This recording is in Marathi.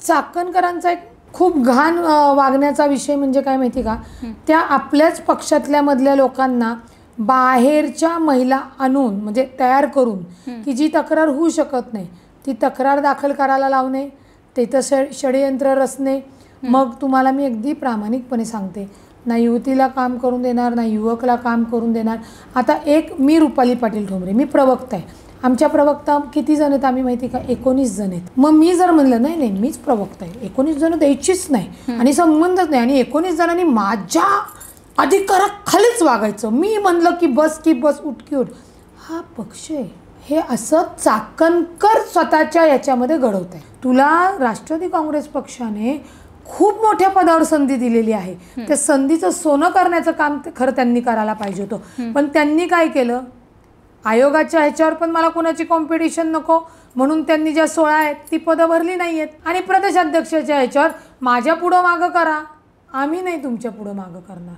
चाकणकरांचा एक खूप घाण वागण्याचा विषय म्हणजे काय माहिती का, त्या आपल्याच पक्षातल्या मधल्या लोकांना बाहेरच्या महिला आणून म्हणजे तयार करून की जी तक्रार होऊ शकत नाही ती तक्रार दाखल करायला लावणे, तिथं षडयंत्र रचणे. मग तुम्हाला मी अगदी प्रामाणिकपणे सांगते, ना युवतीला काम करून देणार ना युवकला काम करून देणार. आता मी रुपाली पाटील ठोंबरे, मी प्रवक्ता आहे. आमच्या प्रवक्ता किती जण आहेत आम्ही माहिती का, 19 जण आहेत. मग मी जर म्हणलं नाही नाही मीच प्रवक्ता आहे, 19 जण द्यायचीच नाही आणि संबंधच नाही आणि 19 जणांनी माझ्या अधिकाराखालीच वागायचं, मी म्हणलं की बस उठ की उठ, हा पक्ष आहे. हे असं चाकणकर स्वतःच्या याच्यामध्ये घडवत आहे. तुला राष्ट्रवादी काँग्रेस पक्षाने खूप मोठ्या पदावर संधी दिलेली आहे, त्या संधीचं सोनं करण्याचं काम खरं त्यांनी करायला पाहिजे होतं. पण त्यांनी काय केलं, आयोगाच्या ह्याच्यावर पण मला कोणाची कॉम्पिटिशन नको म्हणून त्यांनी ज्या 16 आहेत ती पदं भरली नाही आहेत. आणि प्रदेशाध्यक्षाच्या ह्याच्यावर माझ्या पुढं मागं करा, आम्ही नाही तुमच्या पुढं मागं करणार.